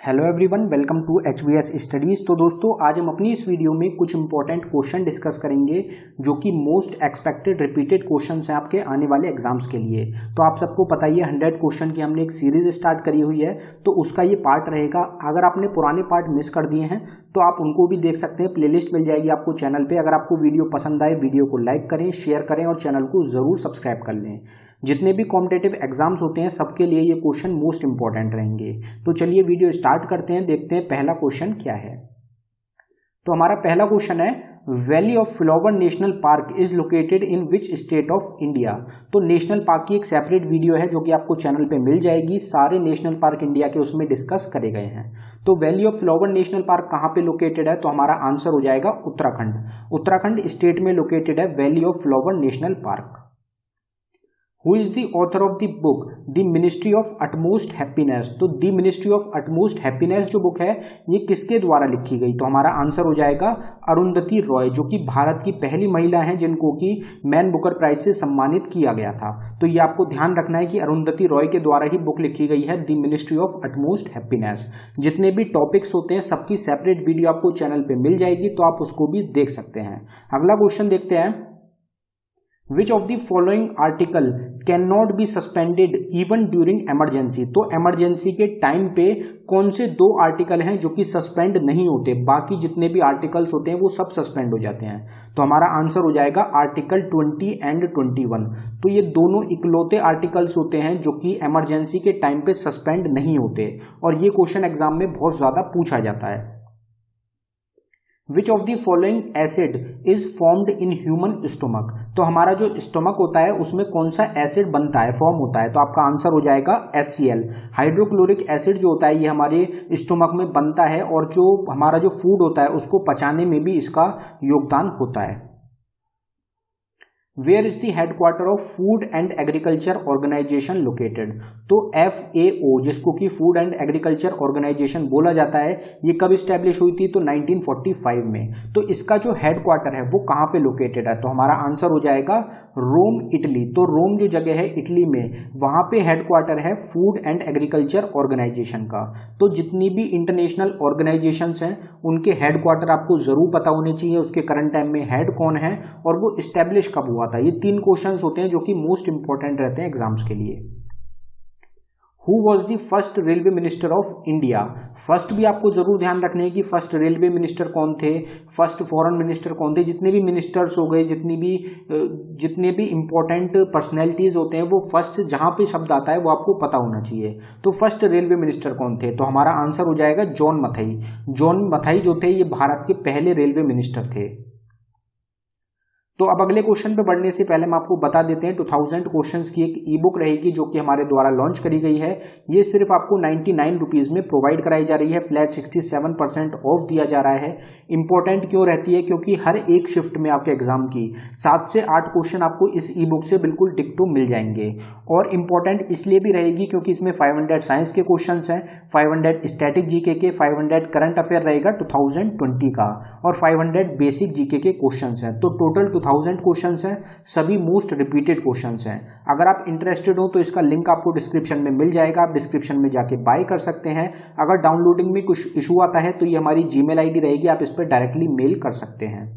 Hello everyone, welcome to HVS studies. तो दोस्तों, आज हम अपनी इस वीडियो में कुछ इंपॉर्टेंट क्वेश्चन डिस्कस करेंगे जो कि मोस्ट एक्सपेक्टेड रिपीटेड क्वेश्चंस हैं आपके आने वाले एग्जाम्स के लिए। तो आप सबको पता ही है 100 क्वेश्चन की हमने एक सीरीज स्टार्ट करी हुई है, तो उसका ये पार्ट रहेगा। अगर आपने पुराने पार्ट मिस कर दिए हैं तो आप उनको भी देख सकते हैं, प्लेलिस्ट मिल जाएगी आपको चैनल पर। अगर आपको वीडियो पसंद आए, वीडियो को लाइक करें, शेयर करें और चैनल को ज़रूर सब्सक्राइब कर लें। जितने भी कॉम्पिटिटिव एग्जाम्स होते हैं सबके लिए ये क्वेश्चन मोस्ट इंपॉर्टेंट रहेंगे। तो चलिए वीडियो स्टार्ट करते हैं, देखते हैं पहला क्वेश्चन क्या है। तो हमारा पहला क्वेश्चन है, valley of flower national park is located in which state of India. तो नेशनल पार्क की एक सेपरेट वीडियो है जो कि आपको चैनल पे मिल जाएगी। सारे नेशनल पार्क इंडिया के उसमें डिस्कस करे गए हैं। तो valley of flower national park कहाँ पे लोकेटेड है? तो हमारा आंसर हो जाएगा उत्तराखंड। उत्तराखंड स्टेट में लोकेटेड है valley of flower national park. Who is the author of the book The Ministry of Utmost Happiness? तो The Ministry of Utmost Happiness जो बुक है ये किसके द्वारा लिखी गई? तो हमारा आंसर हो जाएगा अरुंधति रॉय, जो कि भारत की पहली महिला हैं जिनको कि मैन बुकर प्राइज से सम्मानित किया गया था। तो ये आपको ध्यान रखना है कि अरुंधति रॉय के द्वारा ही बुक लिखी गई है the ministry of utmost happiness. जितने भी टॉपिक्स होते हैं सबकी सेपरेट वीडियो आपको चैनल पे मिल जाएगी, तो आप उसको भी देख सकते हैं। अगला क्वेश्चन देखते हैं, Which of the following article cannot be suspended even during emergency? तो emergency के टाइम पे कौन से दो आर्टिकल हैं जो कि सस्पेंड नहीं होते? बाकी जितने भी आर्टिकल्स होते हैं वो सब सस्पेंड हो जाते हैं। तो हमारा आंसर हो जाएगा आर्टिकल 20 एंड 21। तो ये दोनों इकलौते आर्टिकल्स होते हैं जो कि emergency के टाइम पे सस्पेंड नहीं होते, और ये क्वेश्चन एग्जाम में बहुत ज्यादा पूछा जाता है। Which of the following acid is formed in human stomach? तो हमारा जो स्टोमक होता है उसमें कौन सा एसिड बनता है, फॉर्म होता है? तो आपका आंसर हो जाएगा HCl। हाइड्रोक्लोरिक एसिड जो होता है ये हमारे स्टोमक में बनता है, और जो हमारा जो फूड होता है उसको पचाने में भी इसका योगदान होता है। Where is the headquarter of food and agriculture organization located? तो FAO, जिसको कि फूड एंड एग्रीकल्चर ऑर्गेनाइजेशन बोला जाता है, ये कब स्टैब्लिश हुई थी? तो 1945 में। तो इसका जो हेडक्वार्टर है वो कहाँ पे लोकेटेड है? तो हमारा आंसर हो जाएगा रोम, इटली। तो रोम जो जगह है इटली में, वहां पे हेडक्वार्टर है फूड एंड एग्रीकल्चर ऑर्गेनाइजेशन का। तो जितनी भी इंटरनेशनल ऑर्गेनाइजेशंस हैं उनके हेडक्वार्टर आपको जरूर पता होने चाहिए, उसके करंट टाइम में हेड कौन है और वो स्टैब्लिश कब हुआ था। ये 3 क्वेश्चंस होते हैं जो कि मोस्ट इंपॉर्टेंट रहते हैं एग्जाम्स के लिए। Who was the first railway minister of India? First भी आपको जरूर ध्यान रखने हैं कि फर्स्ट रेलवे मिनिस्टर कौन थे, फर्स्ट फॉरेन मिनिस्टर कौन थे। जितने भी मिनिस्टर्स हो गए, जितने भी इंपॉर्टेंट पर्सनैलिटीज होते हैं, वो फर्स्ट जहां पे शब्द आता है वो आपको पता होना चाहिए। तो फर्स्ट रेलवे मिनिस्टर कौन थे? तो हमारा आंसर हो जाएगा जॉन मथाई। जॉन मथाई जो थे ये भारत के पहले रेलवे मिनिस्टर थे। तो अब अगले क्वेश्चन पे बढ़ने से पहले हम आपको बता देते हैं 2000 क्वेश्चंस की एक ई बुक रहेगी जो कि हमारे द्वारा लॉन्च करी गई है। ये सिर्फ आपको 99 रुपीज़ में प्रोवाइड कराई जा रही है। फ्लैट 67% ऑफ दिया जा रहा है। इंपॉर्टेंट क्यों रहती है? क्योंकि हर एक शिफ्ट में आपके एग्जाम की 7 से 8 क्वेश्चन आपको इस ई बुक से बिल्कुल डिक्टो मिल जाएंगे। और इंपॉर्टेंट इसलिए भी रहेगी क्योंकि इसमें 500 साइंस के क्वेश्चन हैं, 500 स्टैटिक जीके के, 500 करंट अफेयर रहेगा 2020 का, और 500 बेसिक जीके के क्वेश्चन हैं। तो टोटल 2000 क्वेश्चंस हैं, सभी मोस्ट रिपीटेड क्वेश्चंस हैं। अगर आप इंटरेस्टेड हो तो इसका लिंक आपको डिस्क्रिप्शन में मिल जाएगा, आप डिस्क्रिप्शन में जाके बाय कर सकते हैं। अगर डाउनलोडिंग में कुछ इशू आता है तो ये हमारी जीमेल आईडी रहेगी, आप इस पर डायरेक्टली मेल कर सकते हैं।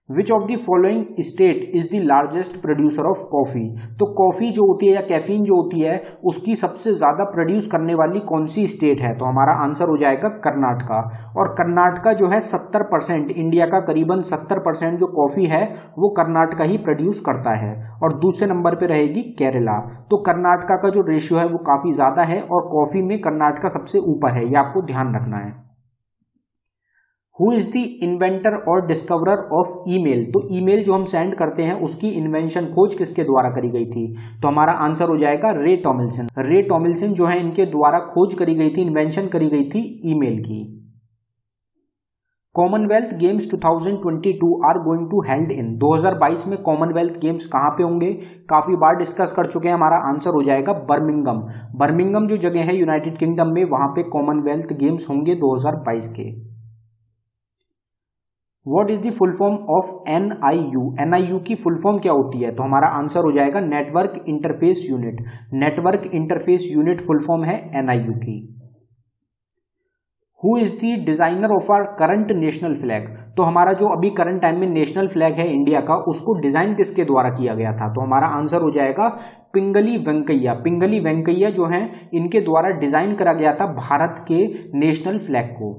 Which of the following state is the largest producer of coffee? तो कॉफी जो होती है या कैफीन जो होती है उसकी सबसे ज्यादा प्रोड्यूस करने वाली कौन सी स्टेट है? तो हमारा आंसर हो जाएगा कर्नाटका। और कर्नाटका जो है 70%, इंडिया का करीबन 70% जो कॉफी है वो कर्नाटका ही प्रोड्यूस करता है। और दूसरे नंबर पे रहेगी केरला। तो कर्नाटका का जो रेशियो है वो काफी ज्यादा है और कॉफी में कर्नाटका सबसे ऊपर है, ये आपको ध्यान रखना है। हु इज द इन्वेंटर और डिस्कवरर ऑफ ईमेल? तो ईमेल जो हम सेंड करते हैं उसकी इन्वेंशन, खोज किसके द्वारा करी गई थी? तो हमारा आंसर हो जाएगा रे टॉमिल्सन। रे टॉमिल्सन जो है इनके द्वारा खोज करी गई थी, इन्वेंशन करी गई थी ईमेल की। Commonwealth games 2022 are going to held in? 2022 में कॉमनवेल्थ गेम्स कहां पे होंगे? काफी बार डिस्कस कर चुके हैं। हमारा आंसर हो जाएगा बर्मिंघम। बर्मिंघम जो जगह है यूनाइटेड किंगडम में, वहां पे कॉमनवेल्थ गेम्स होंगे 2022 के। What is the full form of NIU? NIU की फुल फॉर्म क्या होती है? तो हमारा आंसर हो जाएगा network interface unit. Network interface unit full form है NIU की। Who is the designer of our current national flag, तो हमारा जो अभी करंट टाइम में नेशनल फ्लैग है इंडिया का, उसको डिजाइन किसके द्वारा किया गया था? तो हमारा आंसर हो जाएगा पिंगली वेंकैया। पिंगली वेंकैया जो हैं इनके द्वारा डिजाइन करा गया था भारत के नेशनल फ्लैग को।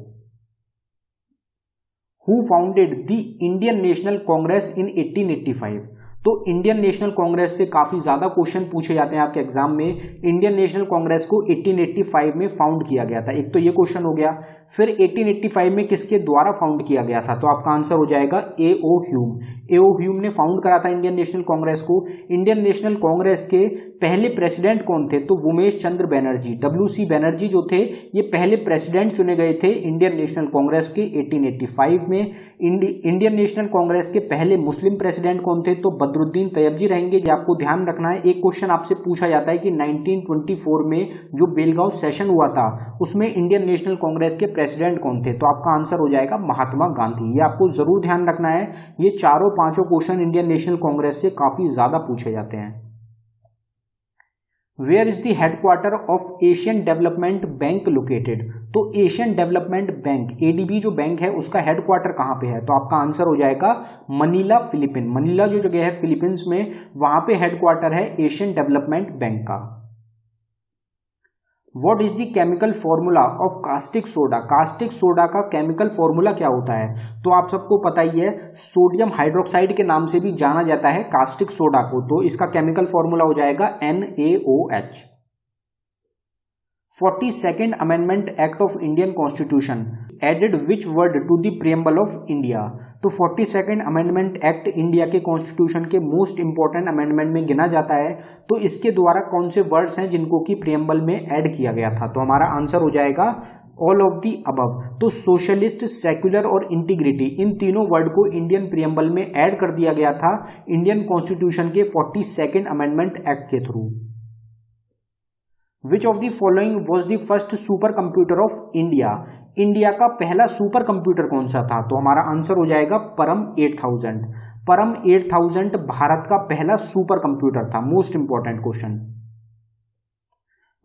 Who founded the Indian national Congress in 1885, तो इंडियन नेशनल कांग्रेस से काफी ज्यादा क्वेश्चन पूछे जाते हैं आपके एग्जाम में। इंडियन नेशनल कांग्रेस को 1885 में फाउंड किया गया था, एक तो ये क्वेश्चन हो गया। फिर 1885 में किसके द्वारा फाउंड किया गया था? तो आपका आंसर हो जाएगा ए.ओ. ह्यूम। ए.ओ. ह्यूम ने फाउंड करा था इंडियन नेशनल कांग्रेस को। इंडियन नेशनल कांग्रेस के पहले प्रेसिडेंट कौन थे? तो उमेश चंद्र बनर्जी, डब्ल्यू.सी. बनर्जी जो थे ये पहले प्रेसिडेंट चुने गए थे इंडियन नेशनल कांग्रेस के 1885 में। इंडियन नेशनल कांग्रेस के पहले मुस्लिम प्रेसिडेंट कौन थे? तो बदरुद्दीन तैयबजी रहेंगे। ये आपको ध्यान रखना है। एक क्वेश्चन आपसे पूछा जाता है कि 1924 में जो बेलगांव सेशन हुआ था उसमें इंडियन नेशनल कांग्रेस के प्रेसिडेंट कौन थे? तो आपका आंसर हो जाएगा महात्मा गांधी। ये आपको जरूर ध्यान रखना है। ये चारों पांचों क्वेश्चन इंडियन नेशनल कांग्रेस से काफी ज्यादा पूछे जाते हैं। Where is the headquarter of Asian development bank located, तो एशियन डेवलपमेंट बैंक एडीबी जो बैंक है उसका हेडक्वार्टर कहां पे है? तो आपका आंसर हो जाएगा मनीला, फिलीपीन। मनीला जो जगह है फिलीपींस में, वहां पे हेडक्वार्टर है एशियन डेवलपमेंट बैंक का। What is the chemical formula of caustic soda? Caustic soda का केमिकल फॉर्मूला क्या होता है? तो आप सबको पता ही है, सोडियम हाइड्रोक्साइड के नाम से भी जाना जाता है कास्टिक सोडा को। तो इसका केमिकल फॉर्मूला हो जाएगा NaOH। 42nd amendment act of Indian constitution added which word to the preamble of India, तो 42nd अमेंडमेंट एक्ट इंडिया के कॉन्स्टिट्यूशन के मोस्ट इंपॉर्टेंट अमेंडमेंट में गिना जाता है। तो इसके द्वारा कौन से वर्ड्स हैं जिनको कि प्रीएम्बल में ऐड किया गया था? तो हमारा आंसर हो जाएगा ऑल ऑफ दी अबव। तो सोशलिस्ट, सेक्युलर और इंटीग्रिटी, इन तीनों वर्ड को इंडियन प्रीएम्बल में ऐड कर दिया गया था इंडियन कॉन्स्टिट्यूशन के 42nd अमेंडमेंट एक्ट के through. Which of the following was the first super computer of India, India का पहला सुपर कंप्यूटर कौन सा था? तो हमारा आंसर हो जाएगा परम 8000। परम 8000 भारत का पहला सुपर कंप्यूटर था। Most important question.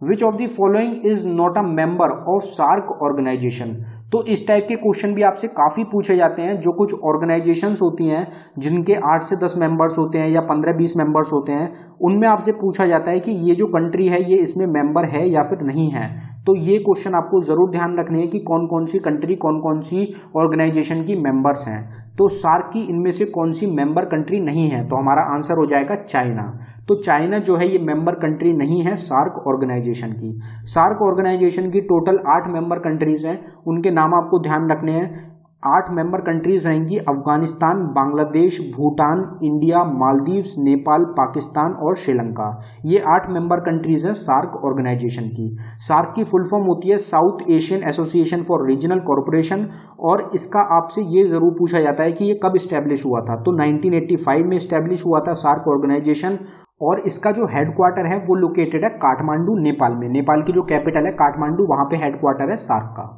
Which of the following is not a member of SAARC organization, तो इस टाइप के क्वेश्चन भी आपसे काफी पूछे जाते हैं। जो कुछ ऑर्गेनाइजेशंस होती हैं जिनके 8 से 10 मेंबर्स होते हैं या 15-20 मेंबर्स होते हैं, उनमें आपसे पूछा जाता है कि ये जो कंट्री है ये इसमें मेंबर है या फिर नहीं है। तो ये क्वेश्चन आपको जरूर ध्यान रखने हैं कि कौन कौन सी कंट्री, कौन कौन सी ऑर्गेनाइजेशन की मेंबर्स हैं। तो सार्क की इनमें से कौन सी मेंबर कंट्री नहीं है? तो हमारा आंसर हो जाएगा चाइना। तो चाइना जो है ये मेंबर कंट्री नहीं है सार्क ऑर्गेनाइजेशन की। सार्क ऑर्गेनाइजेशन की टोटल 8 मेंबर कंट्रीज हैं, उनके नाम आपको ध्यान रखने हैं। 8 मेंबर कंट्रीज रहेंगी अफगानिस्तान, बांग्लादेश, भूटान, इंडिया, मालदीव्स, नेपाल, पाकिस्तान और श्रीलंका। ये 8 मेंबर कंट्रीज हैं सार्क ऑर्गेनाइजेशन की। सार्क की फुल फॉर्म होती है south Asian association for regional corporation, और इसका आपसे ये जरूर पूछा जाता है कि ये कब स्टैब्लिश हुआ था? तो 1985 में स्टैब्लिश हुआ था सार्क ऑर्गेनाइजेशन, और इसका जो हेडक्वार्टर है वो लोकेटेड है काठमांडू, नेपाल में। नेपाल की जो कैपिटल है काठमांडू, वहां पे हेडक्वार्टर है सार्क का।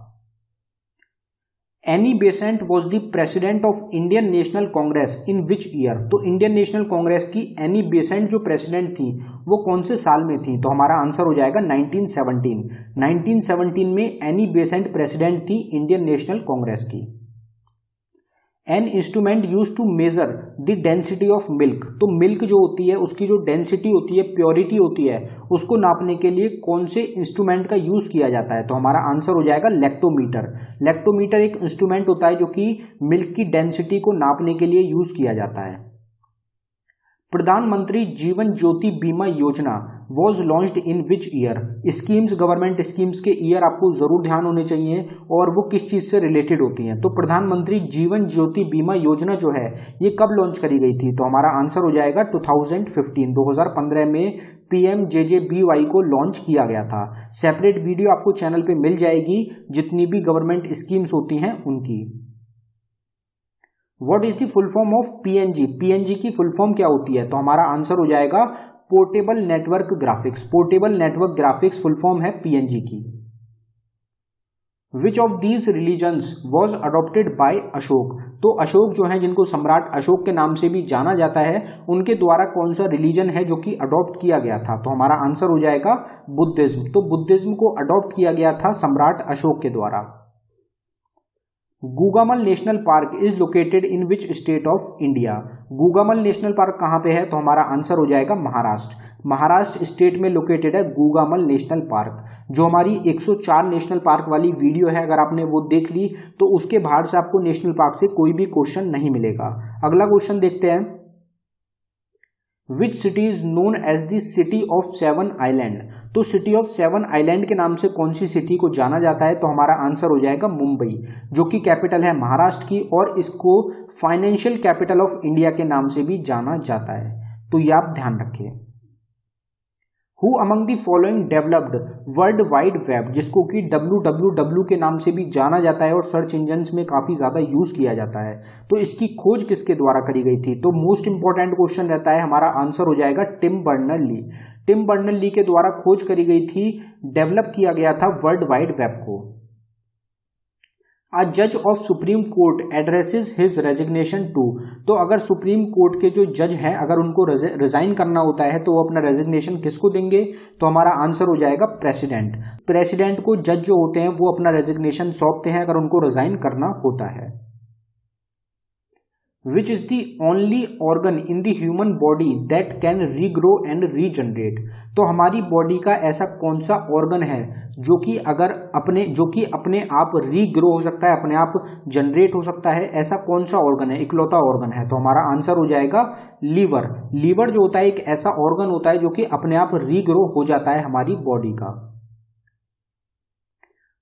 Annie Besant was the president of Indian national Congress in which year, तो इंडियन नेशनल कांग्रेस की एनी बेसेंट जो प्रेसिडेंट थी वो कौन से साल में थी? तो हमारा आंसर हो जाएगा 1917। 1917 में एनी बेसेंट प्रेसिडेंट थी इंडियन नेशनल कांग्रेस की। An instrument use to measure the density of milk, तो मिल्क जो होती है उसकी जो डेंसिटी होती है, प्योरिटी होती है, उसको नापने के लिए कौन से इंस्ट्रूमेंट का यूज किया जाता है? तो हमारा आंसर हो जाएगा लैक्टोमीटर। लैक्टोमीटर एक इंस्ट्रूमेंट होता है जो कि मिल्क की डेंसिटी को नापने के लिए यूज किया जाता है। प्रधानमंत्री जीवन ज्योति बीमा योजना was launched in which year, schemes, government schemes के ईयर आपको जरूर ध्यान होने चाहिए और वो किस चीज से रिलेटेड होती हैं। तो प्रधानमंत्री जीवन ज्योति बीमा योजना जो है ये कब लॉन्च करी गई थी? तो हमारा आंसर हो जाएगा 2015। 2015 में PMJJBY को लॉन्च किया गया था। सेपरेट वीडियो आपको चैनल पे मिल जाएगी जितनी भी गवर्नमेंट स्कीम्स होती हैं उनकी। What is the full form of PNG, PNG की फुल फॉर्म क्या होती है? तो हमारा आंसर हो जाएगा portable network graphics. Portable network graphics full form है PNG की। Which of these religions was adopted by Ashok, तो अशोक जो है जिनको सम्राट अशोक के नाम से भी जाना जाता है, उनके द्वारा कौन सा रिलीजन है जो कि अडॉप्ट किया गया था? तो हमारा आंसर हो जाएगा बुद्धिज्म। तो बुद्धिज्म को अडॉप्ट किया गया था सम्राट अशोक के द्वारा। Gugamal national park is located in which state of India. Gugamal national park कहाँ पे है? तो हमारा आंसर हो जाएगा महाराष्ट्र। महाराष्ट्र स्टेट में लोकेटेड है गूगामल नेशनल पार्क। जो हमारी 104 नेशनल पार्क वाली वीडियो है, अगर आपने वो देख ली तो उसके बाहर से आपको नेशनल पार्क से कोई भी क्वेश्चन नहीं मिलेगा। अगला क्वेश्चन देखते हैं, which city is known as the city of seven island. तो सिटी ऑफ सेवन आइलैंड के नाम से कौन सी सिटी को जाना जाता है? तो हमारा आंसर हो जाएगा मुंबई, जो कि कैपिटल है महाराष्ट्र की, और इसको फाइनेंशियल कैपिटल ऑफ इंडिया के नाम से भी जाना जाता है। तो ये आप ध्यान रखिए। Who among the following developed world wide web, जिसको कि WWW के नाम से भी जाना जाता है और सर्च इंजन्स में काफी ज्यादा यूज किया जाता है। तो इसकी खोज किसके द्वारा करी गई थी? तो मोस्ट इंपॉर्टेंट क्वेश्चन रहता है, हमारा आंसर हो जाएगा Tim Berner Lee. Tim Berner Lee के द्वारा खोज करी गई थी, डेवलप किया गया था वर्ल्ड वाइड वेब को। A जज of supreme court addresses his resignation to. तो अगर सुप्रीम कोर्ट के जो जज हैं, अगर उनको रिजाइन करना होता है तो वो अपना रेजिग्नेशन किसको देंगे? तो हमारा आंसर हो जाएगा प्रेसिडेंट। प्रेसिडेंट को जज जो होते हैं वो अपना रेजिग्नेशन सौंपते हैं अगर उनको रिजाइन करना होता है। Which is the only organ in the human body that can regrow and regenerate। तो हमारी बॉडी का ऐसा कौन सा ऑर्गन है जो कि अपने आप रीग्रो हो सकता है, अपने आप जनरेट हो सकता है? ऐसा कौन सा ऑर्गन है? इकलौता ऑर्गन है। तो हमारा आंसर हो जाएगा लीवर। लीवर जो होता है एक ऐसा ऑर्गन होता है जो कि अपने आप रीग्रो हो जाता है हमारी बॉडी का।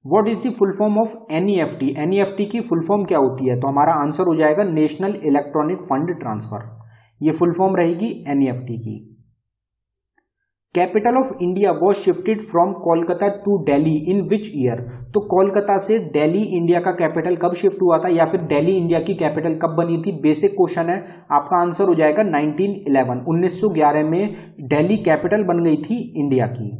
What is the full form of NEFT। NEFT की फुल फॉर्म क्या होती है? तो हमारा आंसर हो जाएगा नेशनल इलेक्ट्रॉनिक फंड ट्रांसफर। ये फुल फॉर्म रहेगी NEFT की। Capital of India was shifted from Kolkata to Delhi in which year. तो कोलकाता से दिल्ली इंडिया का कैपिटल कब शिफ्ट हुआ था, या फिर दिल्ली इंडिया की कैपिटल कब बनी थी? बेसिक क्वेश्चन है, आपका आंसर हो जाएगा 1911। 1911 में दिल्ली कैपिटल बन गई थी इंडिया की।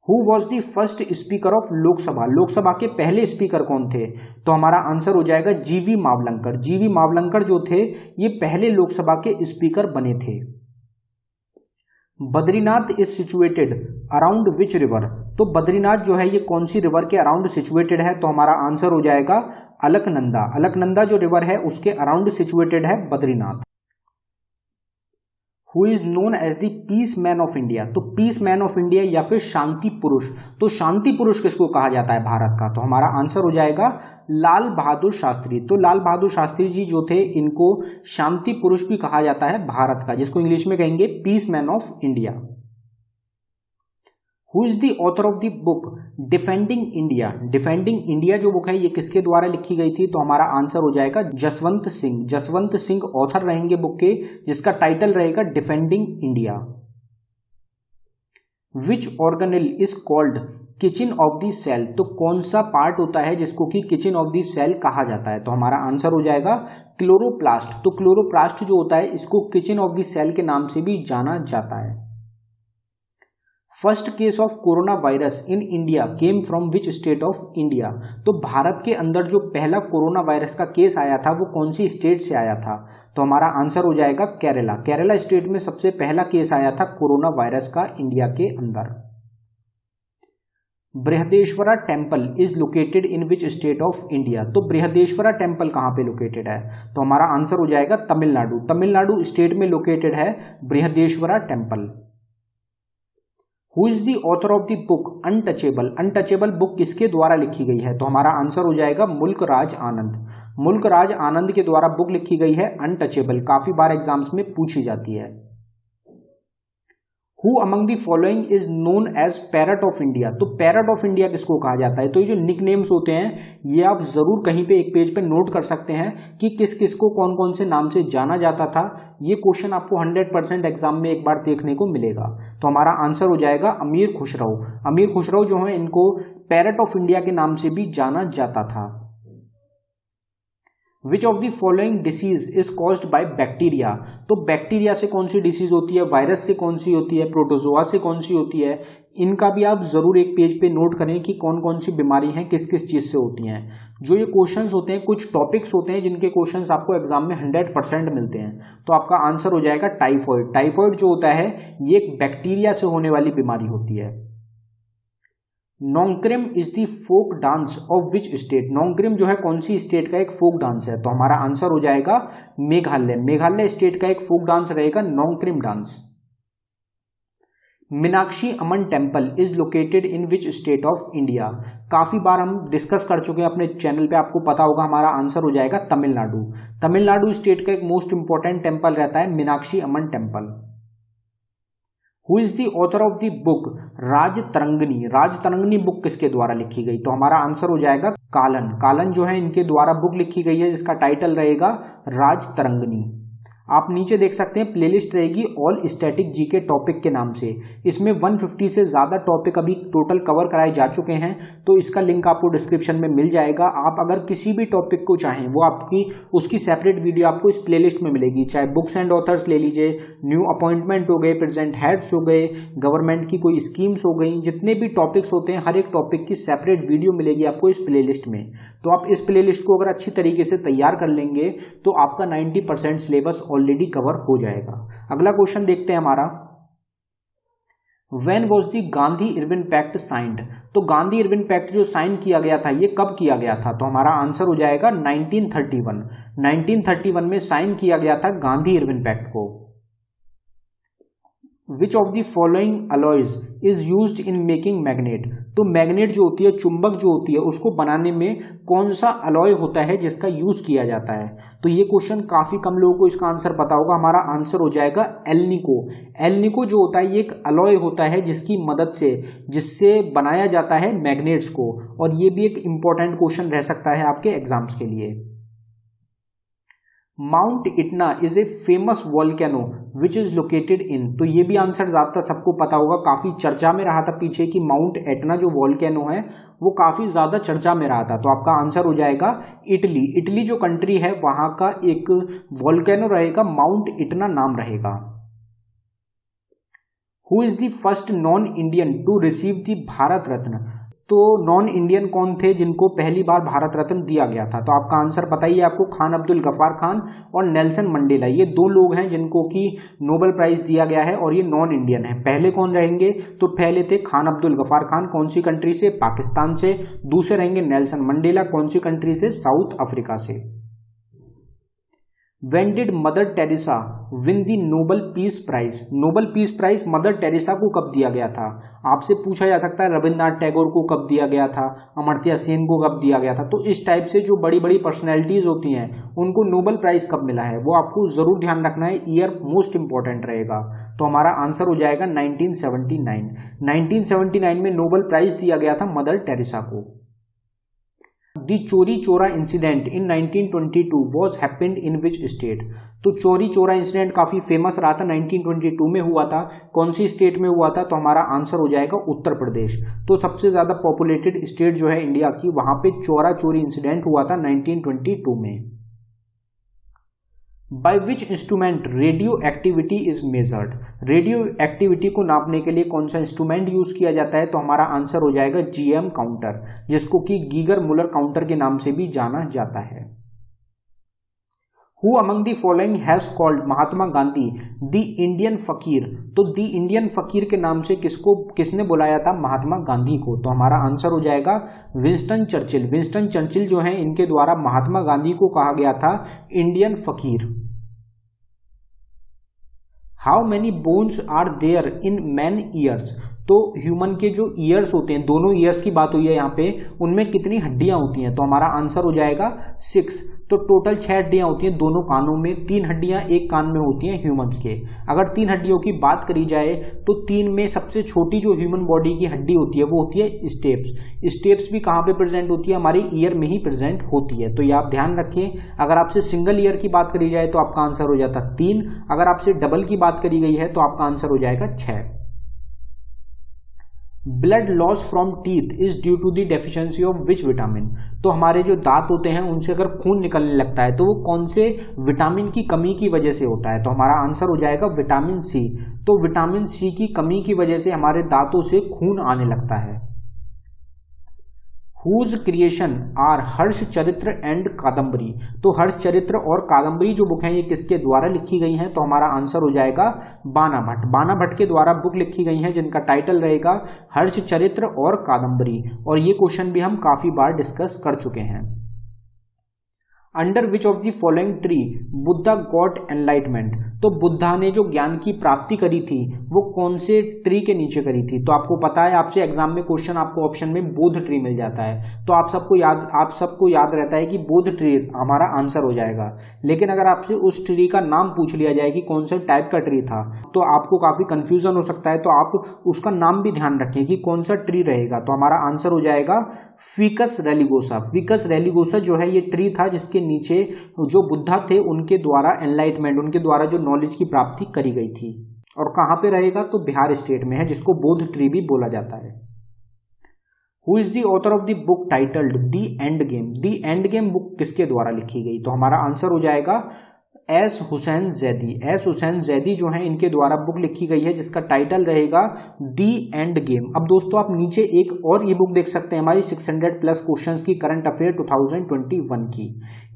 Who was the first speaker of Lok Sabha. Lok Sabha के पहले स्पीकर कौन थे? तो हमारा आंसर हो जाएगा GV मावलंकर। GV मावलंकर जो थे ये पहले लोकसभा के स्पीकर बने थे। Badrinath is situated around which river. तो बद्रीनाथ जो है ये कौन सी रिवर के अराउंड सिचुएटेड है? तो हमारा आंसर हो जाएगा अलकनंदा। अलकनंदा जो रिवर है उसके अराउंड सिचुएटेड है Badrinath. Who is known as the peace man of India. तो पीस मैन ऑफ इंडिया या फिर शांति पुरुष, तो शांति पुरुष किसको कहा जाता है भारत का? तो हमारा आंसर हो जाएगा लाल बहादुर शास्त्री। तो लाल बहादुर शास्त्री जी जो थे इनको शांति पुरुष भी कहा जाता है भारत का, जिसको इंग्लिश में कहेंगे peace man of India. Who is the author of the book defending India. Defending India जो बुक है ये किसके द्वारा लिखी गई थी? तो हमारा आंसर हो जाएगा जसवंत सिंह। जसवंत सिंह ऑथर रहेंगे बुक के, जिसका टाइटल रहेगा defending India. Which organelle is called kitchen of the cell. तो कौन सा पार्ट होता है जिसको कि किचन ऑफ द सेल कहा जाता है? तो हमारा आंसर हो जाएगा क्लोरोप्लास्ट। तो क्लोरोप्लास्ट जो होता है इसको किचन ऑफ द सेल के नाम से भी जाना जाता है। First case of corona virus in India came from which state of India. तो भारत के अंदर जो पहला कोरोना वायरस का केस आया था वो कौन सी स्टेट से आया था? तो हमारा आंसर हो जाएगा केरला। केरला स्टेट में सबसे पहला केस आया था कोरोना वायरस का इंडिया के अंदर। Brihadeeswara temple is located in which state of India. तो बृहदेश्वरा टेम्पल कहाँ पे लोकेटेड है? तो हमारा आंसर हो जाएगा तमिलनाडु। तमिलनाडु स्टेट में लोकेटेड है Brihadeeswara temple. Who is the author of the book untouchable. Untouchable book किसके द्वारा लिखी गई है? तो हमारा आंसर हो जाएगा मुल्क राज आनंद। मुल्क राज आनंद के द्वारा बुक लिखी गई है अनटचेबल। काफी बार एग्जाम्स में पूछी जाती है। Who among the following is known as parrot of India. तो पैरट ऑफ इंडिया किसको कहा जाता है? तो ये जो निक नेम्स होते हैं ये आप जरूर कहीं पे एक पेज पे नोट कर सकते हैं कि किस किस को कौन कौन से नाम से जाना जाता था। ये क्वेश्चन आपको 100% एग्जाम में एक बार देखने को मिलेगा। तो हमारा आंसर हो जाएगा अमीर खुसरो। अमीर खुसरो जो है इनको पैरट ऑफ इंडिया के नाम से भी जाना जाता था। विच of the following disease is caused by bacteria. तो बैक्टीरिया से कौन सी डिसीज होती है, वायरस से कौन सी होती है, प्रोटोजोआ से कौन सी होती है, इनका भी आप जरूर एक पेज पे नोट करें कि कौन कौन सी बीमारी हैं किस किस चीज से होती हैं। जो ये क्वेश्चंस होते हैं कुछ टॉपिक्स होते हैं जिनके क्वेश्चंस आपको एग्जाम में 100% मिलते हैं। तो आपका आंसर हो जाएगा टाइफॉइड। टाइफॉइड जो होता है ये एक बैक्टीरिया से होने वाली बीमारी होती है। Nongkrem is the folk dance of which state? Nongkrem जो है कौन सी स्टेट का एक फोक डांस है? तो हमारा आंसर हो जाएगा मेघालय। मेघालय स्टेट का एक फोक डांस रहेगा Nongkrem dance. Meenakshi Amman temple is located in which state of India? काफी बार हम डिस्कस कर चुके हैं अपने चैनल पे, आपको पता होगा हमारा आंसर हो जाएगा तमिलनाडु। तमिलनाडु स्टेट का एक मोस्ट इंपॉर्टेंट टेम्पल रहता है Meenakshi Amman temple. Who is the author of the book Rajatarangini? Rajatarangini book किसके द्वारा लिखी गई? तो हमारा आंसर हो जाएगा कालन। कालन जो है इनके द्वारा बुक लिखी गई है जिसका टाइटल रहेगा राजतरंगिणी। आप नीचे देख सकते हैं प्लेलिस्ट रहेगी ऑल स्टैटिक जीके टॉपिक के नाम से। इसमें 150 से ज़्यादा टॉपिक अभी टोटल कवर कराए जा चुके हैं, तो इसका लिंक आपको डिस्क्रिप्शन में मिल जाएगा। आप अगर किसी भी टॉपिक को चाहें वो आपकी उसकी सेपरेट वीडियो आपको इस प्लेलिस्ट में मिलेगी। चाहे बुक्स एंड ऑथर्स ले लीजिए, न्यू अपॉइंटमेंट हो गए, प्रेजेंट हेड्स हो गए, गवर्नमेंट की कोई स्कीम्स हो गई, जितने भी टॉपिक्स होते हैं हर एक टॉपिक की सेपरेट वीडियो मिलेगी आपको इस प्लेलिस्ट में। तो आप इस प्लेलिस्ट को अगर अच्छी तरीके से तैयार कर लेंगे तो आपका 90% सिलेबस ऑलरेडी कवर हो जाएगा। अगला क्वेश्चन देखते हैं हमारा, When was the Gandhi Irwin pact signed? तो गांधी इरविन पैक्ट जो साइन किया गया था ये कब किया गया था? तो हमारा आंसर हो जाएगा 1931। 1931 में साइन किया गया था गांधी इरविन पैक्ट को। विच of the following alloys is used in making magnet? तो मैग्नेट जो होती है, चुंबक जो होती है, उसको बनाने में कौन सा अलॉय होता है जिसका यूज किया जाता है? तो ये क्वेश्चन काफी कम लोगों को इसका आंसर पता होगा। हमारा आंसर हो जाएगा एल्निको। एल्निको जो होता है ये एक अलॉय होता है जिसकी मदद से जिससे बनाया जाता है मैग्नेट्स को, और ये भी एक इंपॉर्टेंट क्वेश्चन रह सकता है आपके एग्जाम्स के लिए। Mount Etna is a famous volcano which is located in? तो ये भी आंसर ज्यादातर सबको पता होगा, काफी चर्चा में रहा था पीछे कि माउंट इटना जो वॉल्केनो है वो काफी ज्यादा चर्चा में रहा था। तो आपका आंसर हो जाएगा इटली। इटली जो कंट्री है वहां का एक वॉल्केनो रहेगा, माउंट इटना नाम रहेगा। Who is the first non Indian to receive the Bharat Ratna? तो नॉन इंडियन कौन थे जिनको पहली बार भारत रत्न दिया गया था? तो आपका आंसर पता ही है आपको, खान अब्दुल गफ्फार खान और नेल्सन मंडेला। ये दो लोग हैं जिनको कि नोबेल प्राइज दिया गया है और ये नॉन इंडियन है। पहले कौन रहेंगे? तो पहले थे खान अब्दुल गफ्फार खान, कौन सी कंट्री से? पाकिस्तान से। दूसरे रहेंगे नेल्सन मंडेला, कौन सी कंट्री से? साउथ अफ्रीका से। When did Mother Teresa win the Nobel peace prize? Nobel peace prize Mother Teresa को कब दिया गया था? आपसे पूछा जा सकता है रविन्द्रनाथ टैगोर को कब दिया गया था, अमर्त्य सेन को कब दिया गया था। तो इस टाइप से जो बड़ी बड़ी पर्सनैलिटीज होती हैं उनको नोबल प्राइज कब मिला है वो आपको जरूर ध्यान रखना है, ईयर मोस्ट इंपॉर्टेंट रहेगा। तो हमारा आंसर हो जाएगा 1979। 1979 में नोबल प्राइज दिया गया था मदर टेरेसा को। दी चोरी चोरा incident in 1922 was happened in which state? तो चोरी चोरा इंसिडेंट काफी फेमस रहा था, 1922 में हुआ था। कौन सी स्टेट में हुआ था? तो हमारा आंसर हो जाएगा उत्तर प्रदेश। तो सबसे ज्यादा पॉपुलेटेड स्टेट जो है इंडिया की, वहां पे चोरा चोरी इंसिडेंट हुआ था 1922 में। By which instrument radio activity is measured? Radio activity को नापने के लिए कौन सा इंस्ट्रूमेंट यूज किया जाता है? तो हमारा आंसर हो जाएगा जीएम काउंटर, जिसको कि गीगर मुलर काउंटर के नाम से भी जाना जाता है। Who among the following has called Mahatma Gandhi the Indian फकीर? तो द इंडियन फकीर के नाम से किसने बुलाया था महात्मा गांधी को? तो हमारा आंसर हो जाएगा विंस्टन चर्चिल। विंस्टन चर्चिल जो है इनके द्वारा महात्मा गांधी को कहा गया था इंडियन फकीर। How many bones are there in man ears? तो ह्यूमन के जो ईयर्स होते हैं, दोनों ईयर्स की बात हुई है यहाँ पे, उनमें कितनी हड्डियां होती हैं? तो हमारा आंसर हो जाएगा 6। तो टोटल 6 हड्डियां होती हैं दोनों कानों में, 3 हड्डियां एक कान में होती हैं ह्यूमंस के। अगर 3 हड्डियों की बात करी जाए तो 3 में सबसे छोटी जो ह्यूमन बॉडी की हड्डी होती है वो होती है स्टेप्स। स्टेप्स भी कहाँ पे प्रेजेंट होती है? हमारे ईयर में ही प्रेजेंट होती है। तो ये आप ध्यान रखें। अगर आपसे सिंगल ईयर की बात करी जाए तो आपका आंसर हो जाता 3, अगर आपसे डबल की बात करी गई है तो आपका आंसर हो जाएगा 6। Blood loss from teeth is due to the deficiency of which vitamin? तो हमारे जो दांत होते हैं उनसे अगर खून निकलने लगता है तो वो कौन से विटामिन की कमी की वजह से होता है? तो हमारा आंसर हो जाएगा विटामिन सी। तो विटामिन सी की कमी की वजह से हमारे दांतों से खून आने लगता है। हुज क्रिएशन आर हर्ष चरित्र एंड कादम्बरी। तो हर्ष चरित्र और कादम्बरी जो बुक हैं ये किसके द्वारा लिखी गई हैं? तो हमारा आंसर हो जाएगा बाना भट्ट। बाना भट्ट के द्वारा बुक लिखी गई हैं जिनका टाइटल रहेगा हर्ष चरित्र और कादम्बरी। और ये क्वेश्चन भी हम काफी बार डिस्कस कर चुके हैं। Under which of the following tree Buddha got enlightenment. तो बुद्धा ने जो ज्ञान की प्राप्ति करी थी वो कौन से ट्री के नीचे करी थी? तो आपको पता है, आपसे एग्जाम में क्वेश्चन आपको ऑप्शन में बोध ट्री मिल जाता है। तो आप सबको याद रहता है कि बोध ट्री हमारा आंसर हो जाएगा। लेकिन अगर आपसे उस ट्री का नाम पूछ लिया जाए कि कौन से टाइप का ट्री था तो आपको काफी कंफ्यूजन हो सकता है। तो आप उसका नाम भी ध्यान रखें कि कौन सा ट्री रहेगा। तो हमारा आंसर हो जाएगा फिकस रेलिगोसा। फिकस रेलिगोसा जो है ये ट्री था जिसके नीचे जो बुद्धा थे उनके द्वारा एनलाइटमेंट, उनके द्वारा जो नॉलेज की प्राप्ति करी गई थी। और कहां पे रहेगा? तो बिहार स्टेट में है, जिसको बोध ट्री भी बोला जाता है। Who is the author of the book titled the end game. The end game book किसके द्वारा लिखी गई? तो हमारा आंसर हो जाएगा एस हुसैन जैदी। एस हुसैन जैदी जो है इनके द्वारा बुक लिखी गई है जिसका टाइटल रहेगा दी एंड गेम। अब दोस्तों आप नीचे एक और ई बुक देख सकते हैं हमारी 600 प्लस क्वेश्चंस की करंट अफेयर 2021 की।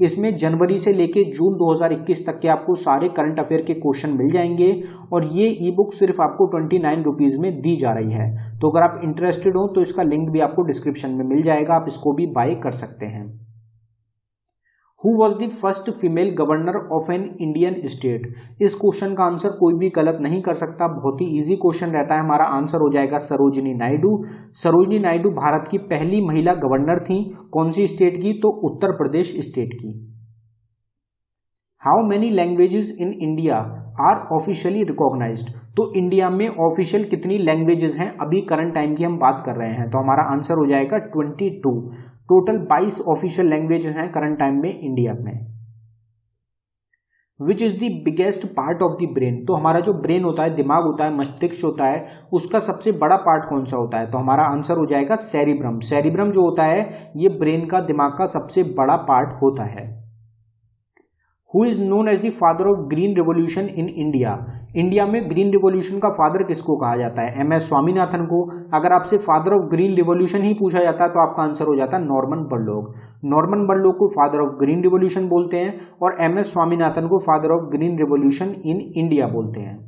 इसमें जनवरी से लेके जून 2021 तक के आपको सारे करंट अफेयर के क्वेश्चन मिल जाएंगे। और ये ई बुक सिर्फ आपको 29 रुपीज में दी जा रही है। तो अगर आप इंटरेस्टेड हो तो इसका लिंक भी आपको डिस्क्रिप्शन में मिल जाएगा, आप इसको भी बाय कर सकते हैं। Who was the first female governor of an Indian state? इस क्वेश्चन का आंसर कोई भी गलत नहीं कर सकता, बहुत ही इजी क्वेश्चन रहता है। हमारा आंसर हो जाएगा सरोजिनी नायडू। सरोजिनी नायडू भारत की पहली महिला गवर्नर थी। कौन सी स्टेट की? तो उत्तर प्रदेश स्टेट की। How many languages in India are officially recognized. तो इंडिया में ऑफिशियल कितनी लैंग्वेजेस हैं? अभी करंट टाइम की हम बात कर रहे हैं। तो हमारा आंसर हो जाएगा 22। टोटल 22 ऑफिशियल लैंग्वेजेस हैं करंट टाइम में इंडिया में। Which is the biggest part of the brain. तो हमारा जो ब्रेन होता है, दिमाग होता है, मस्तिष्क होता है, उसका सबसे बड़ा पार्ट कौन सा होता है? तो हमारा आंसर हो जाएगा सेरिब्रम। सेरिब्रम जो होता है ये ब्रेन का, दिमाग का सबसे बड़ा पार्ट होता है। Who is known as the father of green revolution in India. India में ग्रीन रिवॉल्यूशन का फादर किसको कहा जाता है? MS स्वामीनाथन को। अगर आपसे फादर ऑफ ग्रीन रिवॉल्यूशन ही पूछा जाता है तो आपका आंसर हो जाता है नॉर्मन बॉरलॉग। नॉर्मन बॉरलॉग को फादर ऑफ ग्रीन रिवॉल्यूशन बोलते हैं और MS स्वामीनाथन को father of green revolution in India बोलते हैं।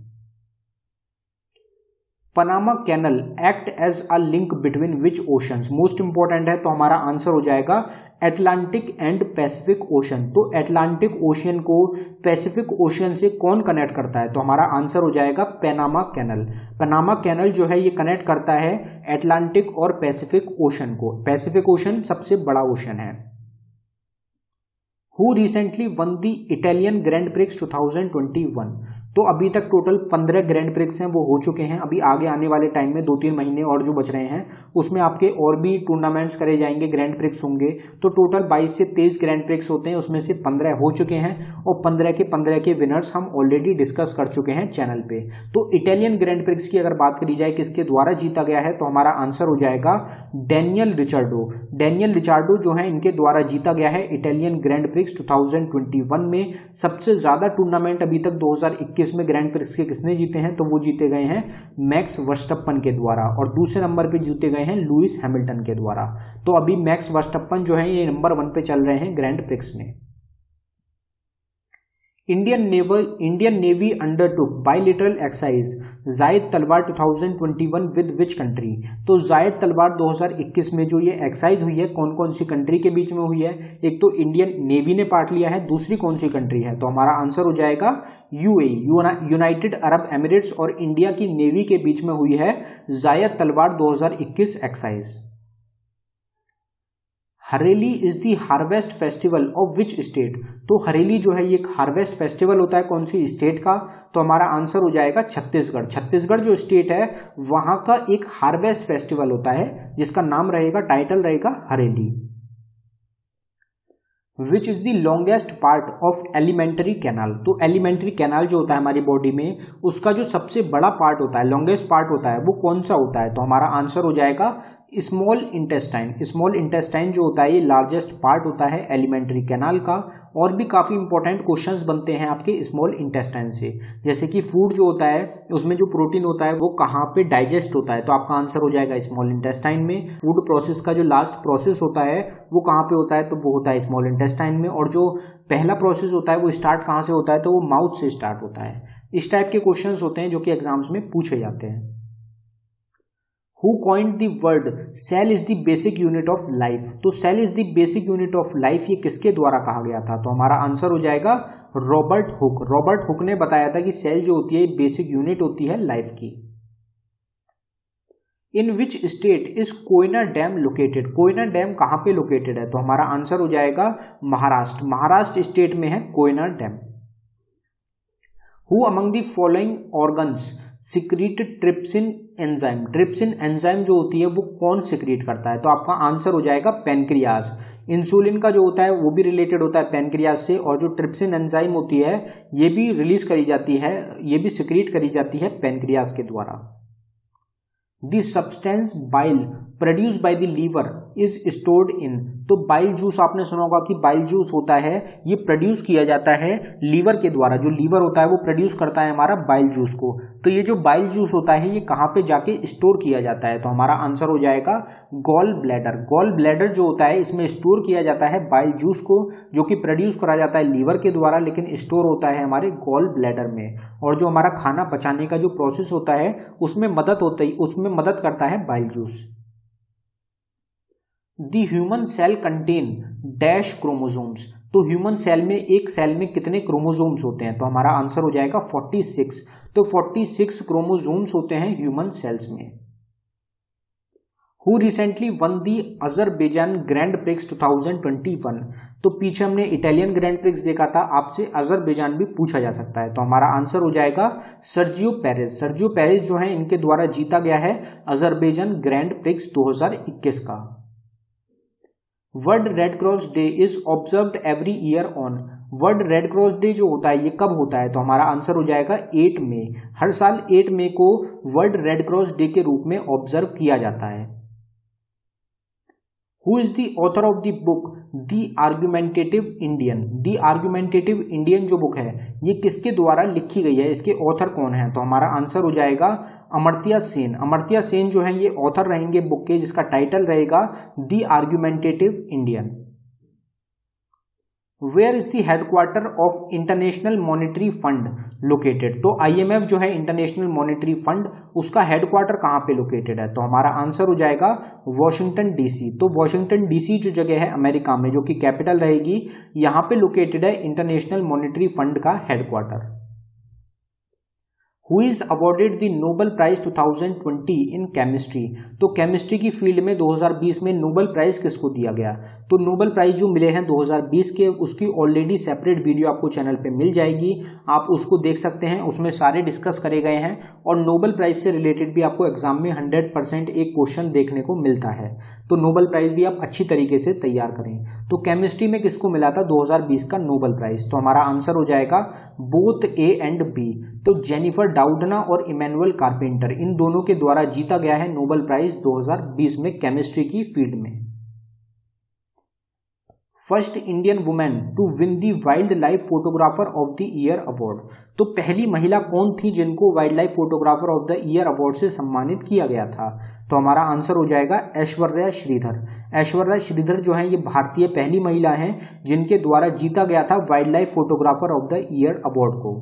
Panama canal act as a link between which oceans. Most important है, तो हमारा आंसर हो जाएगा एटलांटिक एंड पैसिफिक ओशन। तो एटलांटिक ओशियन को पैसिफिक ओशियन से कौन कनेक्ट करता है? तो हमारा आंसर हो जाएगा पनामा कैनल। पनामा कैनल जो है ये कनेक्ट करता है एटलांटिक और पैसिफिक ओशन को। पैसिफिक ओशन सबसे बड़ा ओशन है। Who recently one the Italian grand prix 2021। तो अभी तक टोटल 15 ग्रैंड प्रिक्स हैं वो हो चुके हैं। अभी आगे आने वाले टाइम में 2-3 महीने और जो बच रहे हैं उसमें आपके और भी टूर्नामेंट्स करे जाएंगे, ग्रैंड प्रिक्स होंगे। तो टोटल 22 से 23 ग्रैंड प्रिक्स होते हैं, उसमें से 15 हो चुके हैं और 15 के विनर्स हम ऑलरेडी डिस्कस कर चुके हैं चैनल पे। तो इटालियन ग्रैंड प्रिक्स की अगर बात करी जाए किसके द्वारा जीता गया है तो हमारा आंसर हो जाएगा डैनियल रिचार्डो। डैनियल रिचार्डो जो है इनके द्वारा जीता गया है इटालियन ग्रैंड प्रिक्स 2021 में। सबसे ज्यादा टूर्नामेंट अभी तक 2021 में ग्रैंड प्रिक्स के किसने जीते हैं? तो वो जीते गए हैं मैक्स वर्स्टप्पन के द्वारा। और दूसरे नंबर पे जीते गए हैं लुइस हैमिल्टन के द्वारा। तो अभी मैक्स वर्स्टप्पन जो है ये नंबर 1 पे चल रहे हैं ग्रैंड प्रिक्स में। Indian navy undertook bilateral exercise जायद तलवार 2021 विद विच कंट्री। तो जायद तलवार 2021 में जो ये एक्सरसाइज हुई है कौन कौन सी कंट्री के बीच में हुई है? एक तो इंडियन नेवी ने पार्ट लिया है, दूसरी कौन सी कंट्री है? तो हमारा आंसर हो जाएगा UAE, यूनाइटेड अरब एमिरेट्स और इंडिया की नेवी के बीच में हुई है जायद तलवार 2021 exercise. Hareli is the harvest festival of which state. तो हरेली जो है ये एक हार्वेस्ट फेस्टिवल होता है कौन सी स्टेट का? तो हमारा आंसर हो जाएगा छत्तीसगढ़। छत्तीसगढ़ जो स्टेट है वहां का एक हार्वेस्ट फेस्टिवल होता है जिसका नाम रहेगा, टाइटल रहेगा Hareli. Which is the longest part of alimentary canal. तो एलिमेंट्री कैनाल जो होता है हमारी बॉडी में उसका जो सबसे बड़ा पार्ट होता है, लॉन्गेस्ट पार्ट होता है, वो कौन सा होता है? तो हमारा आंसर हो जाएगा स्मॉल इंटेस्टाइन जो होता है ये लार्जेस्ट पार्ट होता है एलिमेंट्री कैनाल का। और भी काफ़ी इंपॉर्टेंट क्वेश्चंस बनते हैं आपके स्मॉल इंटेस्टाइन से, जैसे कि फूड जो होता है उसमें जो प्रोटीन होता है वो कहाँ पे डाइजेस्ट होता है, तो आपका आंसर हो जाएगा स्मॉल इंटेस्टाइन में। फूड प्रोसेस का जो लास्ट प्रोसेस होता है वो कहाँ पे होता है, तो वो होता है स्मॉल इंटेस्टाइन में। और जो पहला प्रोसेस होता है वो स्टार्ट कहाँ से होता है, तो वो माउथ से स्टार्ट होता है। इस टाइप के क्वेश्चंस होते हैं जो कि एग्जाम्स में पूछे जाते हैं। Who coined the word cell is the basic unit of life? तो cell is the basic unit of life ये किसके द्वारा कहा गया था, तो हमारा आंसर हो जाएगा रॉबर्ट हुक। रॉबर्ट हुक ने बताया था कि सेल जो होती है बेसिक यूनिट होती है लाइफ की। In which state is Koyna dam located? Koyna dam कहाँ पे लोकेटेड है, तो हमारा आंसर हो जाएगा महाराष्ट्र। महाराष्ट्र स्टेट में है Koyna dam. Who among the following organs secrete trypsin enzyme? Trypsin enzyme जो होती है वो कौन सिक्रीट करता है, तो आपका आंसर हो जाएगा पेनक्रियाज। इंसुलिन का जो होता है वो भी रिलेटेड होता है पेनक्रियाज से, और जो ट्रिप्सिन एंजाइम होती है ये भी रिलीज करी जाती है, ये भी सिक्रीट करी जाती है पेनक्रियाज के द्वारा। The substance bile produce by the liver is stored in? तो बाइल जूस आपने सुना होगा कि बाइल जूस होता है ये प्रोड्यूस किया जाता है लीवर के द्वारा। जो लीवर होता है वो प्रोड्यूस करता है हमारा बाइल जूस को। तो ये जो बाइल जूस होता है ये कहाँ पे जाके स्टोर किया जाता है, तो हमारा आंसर हो जाएगा गॉल ब्लैडर। गॉल ब्लैडर जो होता है इसमें स्टोर किया जाता है बाइल जूस को, जो कि प्रोड्यूस करा जाता है लीवर के द्वारा, लेकिन स्टोर होता है हमारे गॉल ब्लैडर में। और जो हमारा खाना पचाने का जो प्रोसेस होता है उसमें मदद करता है bile juice. The human cell contain dash chromosomes? तो ह्यूमन सेल में एक सेल में कितने क्रोमोसोम्स होते हैं, तो हमारा आंसर हो जाएगा 46। तो 46 क्रोमोसोम्स होते हैं ह्यूमन सेल्स में। Who recently one the Azerbaijan grand prix 2021? तो पीछे हमने इटालियन ग्रैंड प्रिक्स देखा था, आपसे अजरबैजान भी पूछा जा सकता है, तो हमारा आंसर हो जाएगा सर्जियो पेरेज। सर्जियो पेरेज जो है इनके द्वारा जीता गया है अजरबैजान ग्रैंड प्रिक्स 2021 का। World red cross day is observed every year on? World red cross day जो होता है ये कब होता है, तो हमारा आंसर हो जाएगा 8 मई। हर साल 8 मई को वर्ल्ड रेड क्रॉस डे के रूप में ऑब्जर्व किया जाता है। Who is the author of the book the argumentative Indian? The argumentative Indian जो बुक है ये किसके द्वारा लिखी गई है, इसके ऑथर कौन है, तो हमारा आंसर हो जाएगा अमर्त्य सेन। अमर्त्य सेन जो है ये ऑथर रहेंगे बुक के, जिसका टाइटल रहेगा the argumentative Indian. Where is the headquarter of international monetary fund located? तो IMF जो है इंटरनेशनल मॉनेटरी फंड, उसका हेडक्वार्टर कहाँ पे लोकेटेड है, तो हमारा आंसर हो जाएगा वॉशिंगटन DC। तो वॉशिंगटन DC जो जगह है अमेरिका में, जो कि कैपिटल रहेगी, यहाँ पे लोकेटेड है इंटरनेशनल मॉनेटरी फंड का headquarter. Who is awarded the Nobel prize 2020 in chemistry? तो केमिस्ट्री की फील्ड में 2020 में नोबेल प्राइज किसको दिया गया, तो नोबेल प्राइज जो मिले हैं 2020 के, उसकी ऑलरेडी सेपरेट वीडियो आपको चैनल पे मिल जाएगी, आप उसको देख सकते हैं, उसमें सारे डिस्कस करे गए हैं। और नोबेल प्राइज से रिलेटेड भी आपको एग्जाम में 100% एक क्वेश्चन देखने को मिलता है, तो नोबेल प्राइज भी आप अच्छी तरीके से तैयार करें। तो केमिस्ट्री में किसको मिला था 2020 का नोबेल प्राइज, तो हमारा आंसर हो जाएगा बोथ A एंड B। तो जेनिफर डाउडना और इमैनुअल कारपेंटर, इन दोनों के द्वारा जीता गया है नोबेल प्राइज 2020 में केमिस्ट्री की फील्ड में। First Indian women to win the wildlife photographer of the year award? तो पहली महिला कौन थी जिनको wildlife photographer of the year award से सम्मानित किया गया था, तो हमारा आंसर हो जाएगा ऐश्वर्या श्रीधर। ऐश्वर्या श्रीधर जो है ये भारतीय पहली महिला हैं जिनके द्वारा जीता गया था wildlife photographer of the year award को।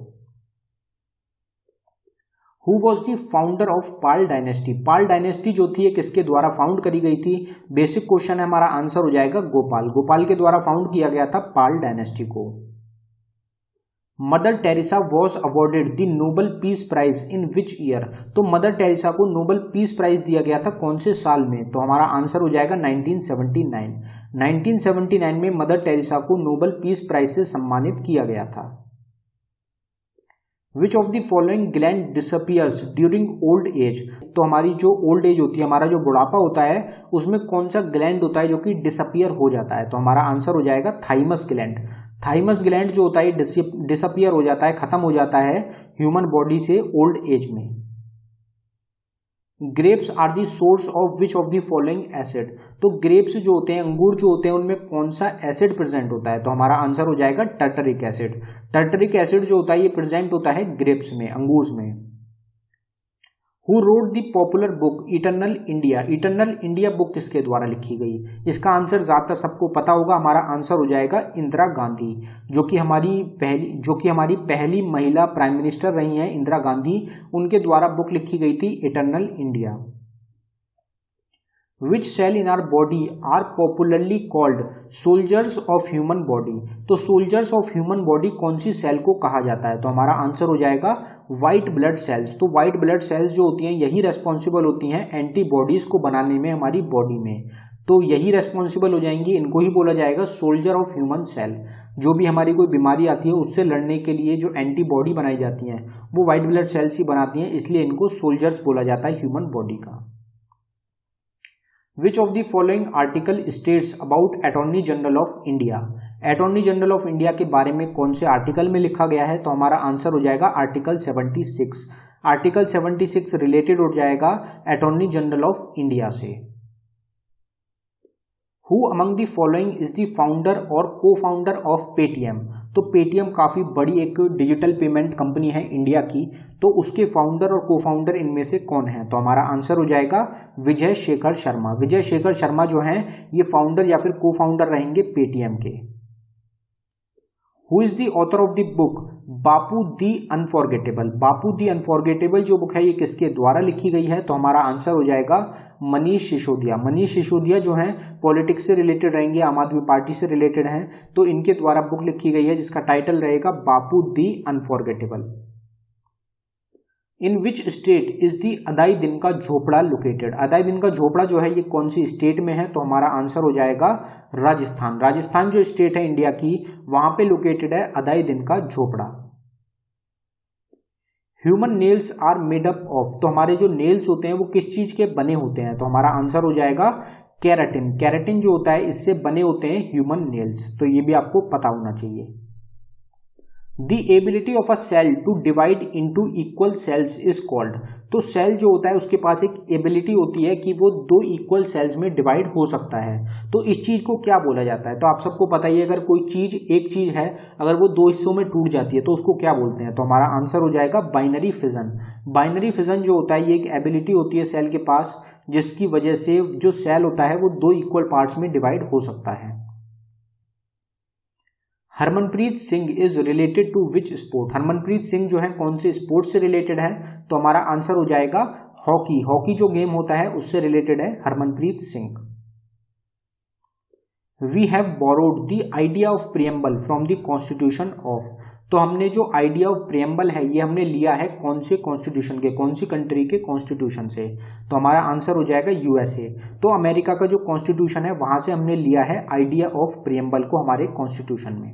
Who was the founder of Pal dynasty? Pal dynasty जो थी ये किसके द्वारा फाउंड करी गई थी, बेसिक क्वेश्चन है, हमारा आंसर हो जाएगा गोपाल। गोपाल के द्वारा फाउंड किया गया था पाल डायनेस्टी को। Mother Teresa was awarded the Nobel peace prize in which year? तो मदर टेरेसा को नोबेल पीस प्राइज दिया गया था कौन से साल में, तो हमारा आंसर हो जाएगा 1979। 1979 में मदर टेरेसा को नोबेल पीस प्राइज से सम्मानित किया गया था। विच of the following gland disappears during old age? तो हमारी जो ओल्ड एज होती है, हमारा जो बुढ़ापा होता है, उसमें कौन सा ग्लैंड होता है जो कि डिसअपियर हो जाता है, तो हमारा आंसर हो जाएगा थाइमस ग्लैंड। थाइमस ग्लैंड जो होता है डिसअपियर हो जाता है, खत्म हो जाता है ह्यूमन बॉडी से ओल्ड एज में। Grapes are the source of which of the following acid. तो ग्रेप्स जो होते हैं, अंगूर जो होते हैं, उनमें कौन सा एसिड प्रेजेंट होता है? तो हमारा आंसर हो जाएगा टर्टरिक एसिड। टर्टरिक एसिड जो होता है ये प्रेजेंट होता है ग्रेप्स में, अंगूर में। Who wrote the popular book eternal India. Eternal India book किसके द्वारा लिखी गई? इसका आंसर ज्यादातर सबको पता होगा, हमारा आंसर हो जाएगा इंदिरा गांधी, जो कि हमारी पहली महिला प्राइम मिनिस्टर रही हैं, इंदिरा गांधी। उनके द्वारा बुक लिखी गई थी eternal India. Which cell in our body are popularly called soldiers of human body. तो सोल्जर्स ऑफ ह्यूमन बॉडी कौन सी सेल को कहा जाता है? तो हमारा आंसर हो जाएगा व्हाइट ब्लड सेल्स। तो व्हाइट ब्लड सेल्स जो होती हैं यही रेस्पॉन्सिबल होती हैं एंटीबॉडीज को बनाने में हमारी बॉडी में, तो यही रेस्पॉन्सिबल हो जाएंगी, इनको ही बोला जाएगा सोल्जर ऑफ ह्यूमन सेल। जो भी हमारी कोई बीमारी आती है उससे लड़ने के लिए जो एंटीबॉडी बनाई जाती हैं वो व्हाइट ब्लड सेल्स ही बनाती हैं, इसलिए इनको सोल्जर्स बोला जाता है ह्यूमन बॉडी का। Which of the following article states about Attorney General of India? Attorney General of India के बारे में कौन से आर्टिकल में लिखा गया है? तो हमारा आंसर हो जाएगा आर्टिकल 76। आर्टिकल 76 रिलेटेड हो जाएगा अटॉर्नी जनरल ऑफ इंडिया से। Who among the following is the founder और co-founder of Paytm? तो Paytm काफी बड़ी एक डिजिटल पेमेंट कंपनी है इंडिया की, तो उसके फाउंडर और को फाउंडर इनमें से कौन है? तो हमारा आंसर हो जाएगा विजय शेखर शर्मा। विजय शेखर शर्मा जो हैं ये फाउंडर या फिर को फाउंडर रहेंगे पेटीएम के। Who is the author of the book Bapu the unforgettable? Bapu the unforgettable जो बुक है ये किसके द्वारा लिखी गई है? तो हमारा आंसर हो जाएगा मनीष सिसोदिया। मनीष सिसोदिया जो हैं पॉलिटिक्स से रिलेटेड रहेंगे, आम आदमी पार्टी से रिलेटेड हैं, तो इनके द्वारा बुक लिखी गई है जिसका टाइटल रहेगा Bapu the unforgettable. In which state is the Adhai Din Ka झोपड़ा located? अदाई Din Ka झोपड़ा जो है ये कौन सी स्टेट में है? तो हमारा आंसर हो जाएगा राजस्थान। राजस्थान जो स्टेट है इंडिया की वहां पे लोकेटेड है Adhai Din Ka Jhonpra. Human nails are made up of? तो हमारे जो नेल्स होते हैं वो किस चीज के बने होते हैं? तो हमारा आंसर हो जाएगा केराटिन। केराटिन जो होता है इससे बने होते हैं ह्यूमन नेल्स, तो ये भी आपको पता होना चाहिए। The ability of a cell to divide into equal cells is called? तो सेल जो होता है उसके पास एक एबिलिटी होती है कि वो दो इक्वल सेल्स में डिवाइड हो सकता है, तो इस चीज को क्या बोला जाता है? तो आप सबको पता ही है अगर कोई चीज एक चीज है अगर वो दो हिस्सों में टूट जाती है तो उसको क्या बोलते हैं? तो हमारा आंसर हो जाएगा बाइनरी फिजन। बाइनरी फिजन जो होता है ये एक एबिलिटी होती है सेल के पास जिसकी वजह से जो सेल होता है वो दो इक्वल पार्ट्स में डिवाइड हो सकता है। Harmanpreet Singh is related to which sport? Harmanpreet Singh जो है कौन से स्पोर्ट से रिलेटेड है? तो हमारा आंसर हो जाएगा हॉकी। हॉकी जो गेम होता है उससे रिलेटेड है Harmanpreet Singh. We have borrowed the idea of preamble from the constitution of? तो हमने जो आइडिया ऑफ प्रियम्बल है ये हमने लिया है कौन से कॉन्स्टिट्यूशन के, कौन सी कंट्री के कॉन्स्टिट्यूशन से? तो हमारा आंसर हो जाएगा यूएसए। तो अमेरिका का जो कॉन्स्टिट्यूशन है वहां से हमने लिया है आइडिया ऑफ प्रियम्बल को हमारे कॉन्स्टिट्यूशन में।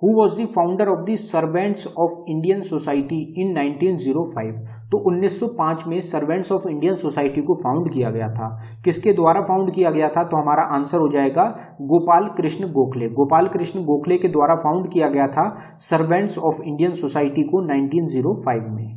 Who was the founder of the Servants of Indian Society in 1905? तो 1905 में सर्वेंट्स ऑफ इंडियन सोसाइटी को फाउंड किया गया था। किसके द्वारा फाउंड किया गया था? तो हमारा आंसर हो जाएगा गोपाल कृष्ण गोखले। गोपाल कृष्ण गोखले के द्वारा फाउंड किया गया था सर्वेंट्स ऑफ इंडियन सोसाइटी को 1905 में।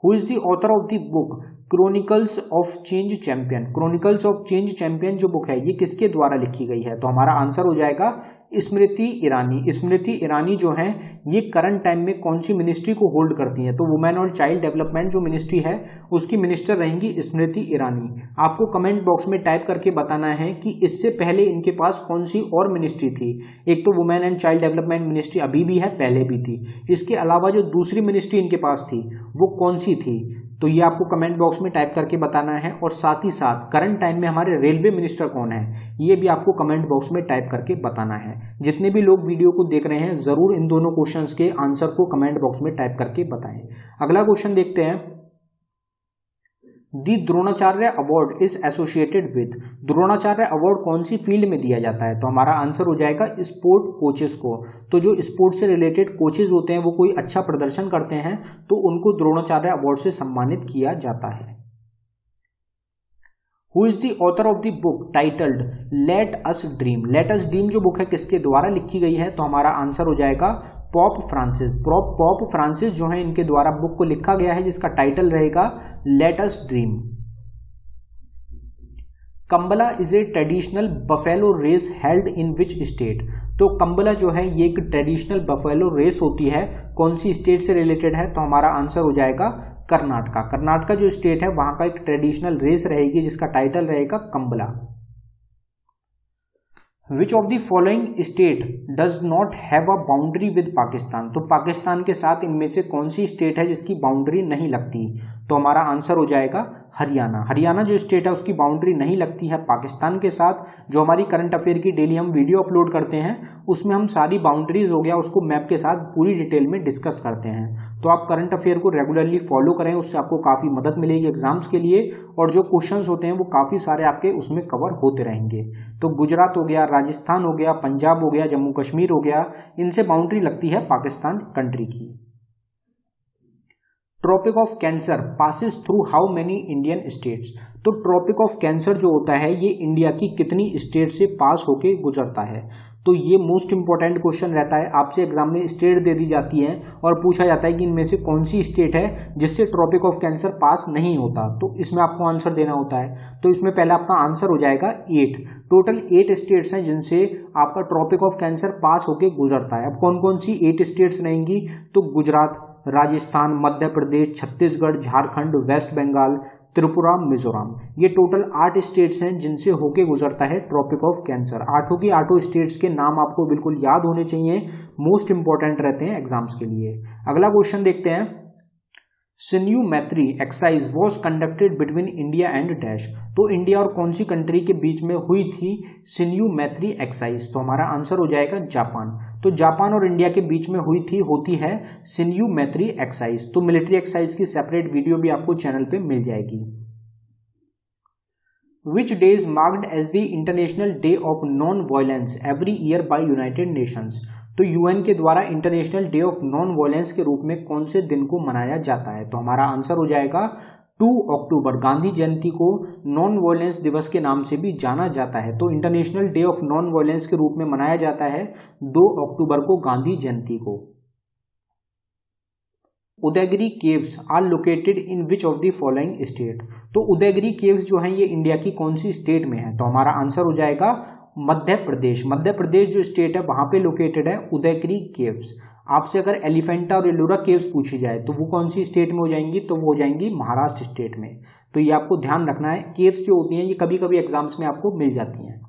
Who is the author of the book chronicles of change champion? Chronicles of change champion जो बुक है ये किसके द्वारा लिखी गई है? तो हमारा आंसर हो जाएगा स्मृति ईरानी। स्मृति ईरानी जो है ये करंट टाइम में कौन सी मिनिस्ट्री को होल्ड करती हैं? तो वुमेन और चाइल्ड डेवलपमेंट जो मिनिस्ट्री है उसकी मिनिस्टर रहेंगी स्मृति ईरानी। आपको कमेंट बॉक्स में टाइप करके बताना है कि इससे पहले इनके पास कौन सी और मिनिस्ट्री थी। एक तो women and child development ministry अभी भी है, पहले भी थी, इसके अलावा जो दूसरी मिनिस्ट्री इनके पास थी वो कौन सी थी? तो ये आपको कमेंट बॉक्स में टाइप करके बताना है। और साथ ही साथ करंट टाइम में हमारे रेलवे मिनिस्टर कौन है ये भी आपको कमेंट बॉक्स में टाइप करके बताना है। जितने भी लोग वीडियो को देख रहे हैं जरूर इन दोनों क्वेश्चंस के आंसर को कमेंट बॉक्स में टाइप करके बताएं। अगला क्वेश्चन देखते हैं। The Dronacharya award is associated with? Dronacharya award कौन सी फील्ड में दिया जाता है? तो हमारा आंसर हो जाएगा स्पोर्ट कोचेस को। तो जो स्पोर्ट से रिलेटेड कोचेस होते हैं वो कोई अच्छा प्रदर्शन करते हैं तो उनको द्रोणाचार्य अवार्ड से सम्मानित किया जाता है। Who is the author of the book titled late us dream? Late us dream जो बुक है किसके द्वारा लिखी गई है? तो हमारा आंसर हो जाएगा पॉप फ्रांसिस। पॉप फ्रांसिस जो है इनके द्वारा बुक को लिखा गया है जिसका टाइटल रहेगा let us dream. Kambala is a traditional buffalo race held in which state. तो कंबला जो है ये एक ट्रेडिशनल बफेलो रेस होती है, कौन सी स्टेट से रिलेटेड है, तो हमारा आंसर हो जाएगा कर्नाटका। कर्नाटका जो स्टेट है वहां का एक ट्रेडिशनल रेस रहेगी जिसका टाइटल रहेगा Kambala. Which of the following state does not have a boundary with Pakistan. तो पाकिस्तान के साथ इनमें से कौन सी स्टेट है जिसकी बाउंड्री नहीं लगती, तो हमारा आंसर हो जाएगा हरियाणा। हरियाणा जो स्टेट है उसकी बाउंड्री नहीं लगती है पाकिस्तान के साथ। जो हमारी करंट अफेयर की डेली हम वीडियो अपलोड करते हैं उसमें हम सारी बाउंड्रीज हो गया उसको मैप के साथ पूरी डिटेल में डिस्कस करते हैं। तो आप करंट अफेयर को रेगुलरली फॉलो करें, उससे आपको काफ़ी मदद मिलेगी एग्जाम्स के लिए, और जो क्वेश्चंस होते हैं वो काफ़ी सारे आपके उसमें कवर होते रहेंगे। तो गुजरात हो गया, राजस्थान हो गया, पंजाब हो गया, जम्मू कश्मीर हो गया, इनसे बाउंड्री लगती है पाकिस्तान कंट्री की। Tropic of cancer passes through how many Indian states. तो ट्रॉपिक ऑफ कैंसर जो होता है ये इंडिया की कितनी स्टेट से पास होके गुजरता है, तो ये मोस्ट इंपॉर्टेंट क्वेश्चन रहता है। आपसे एग्जाम में स्टेट दे दी जाती है और पूछा जाता है कि इनमें से कौन सी स्टेट है जिससे ट्रॉपिक ऑफ कैंसर पास नहीं होता, तो इसमें आपको आंसर देना होता है। तो इसमें पहले आपका आंसर हो जाएगा 8। टोटल 8 स्टेट्स हैं जिनसे आपका ट्रॉपिक ऑफ कैंसर पास होके गुजरता है। अब कौन कौन सी 8 स्टेट्स रहेंगी, तो गुजरात, राजस्थान, मध्य प्रदेश, छत्तीसगढ़, झारखंड, वेस्ट बंगाल, त्रिपुरा, मिजोरम। ये टोटल 8 स्टेट्स हैं जिनसे होके गुजरता है ट्रॉपिक ऑफ कैंसर। 8 की 8 स्टेट्स के नाम आपको बिल्कुल याद होने चाहिए, मोस्ट इंपॉर्टेंट रहते हैं एग्जाम्स के लिए। अगला क्वेश्चन देखते हैं। सिन्यू मैत्री exercise was conducted between India and dash. तो इंडिया और कौन सी कंट्री के बीच में हुई थी सिन्यू मैत्री एक्सरसाइज, तो हमारा आंसर हो जाएगा जापान। तो जापान और इंडिया के बीच में होती है सिन्यू मैत्री एक्सरसाइज। तो मिलिट्री एक्सरसाइज की सेपरेट वीडियो भी आपको चैनल पे मिल जाएगी। Which day is marked as the International Day of Non-Violence every year by United Nations? तो यूएन के द्वारा international day of non violence के रूप में कौन से दिन को मनाया जाता है, तो हमारा आंसर हो जाएगा 2 अक्टूबर। गांधी जयंती को नॉन वायलेंस दिवस के नाम से भी जाना जाता है। तो international day of non violence के रूप में मनाया जाता है 2 अक्टूबर को गांधी जयंती को। Udayagiri caves are located in which of the following state. तो उदयगिरी केव्स जो है ये इंडिया की कौन सी स्टेट में है, तो हमारा आंसर हो जाएगा मध्य प्रदेश। मध्य प्रदेश जो स्टेट है वहां पे लोकेटेड है उदयगिरी केव्स। आपसे अगर एलिफेंटा और एलोरा केव्स पूछी जाए तो वो कौन सी स्टेट में हो जाएंगी, तो वो हो जाएंगी महाराष्ट्र स्टेट में। तो ये आपको ध्यान रखना है, केव्स जो होती हैं ये कभी कभी एग्जाम्स में आपको मिल जाती हैं।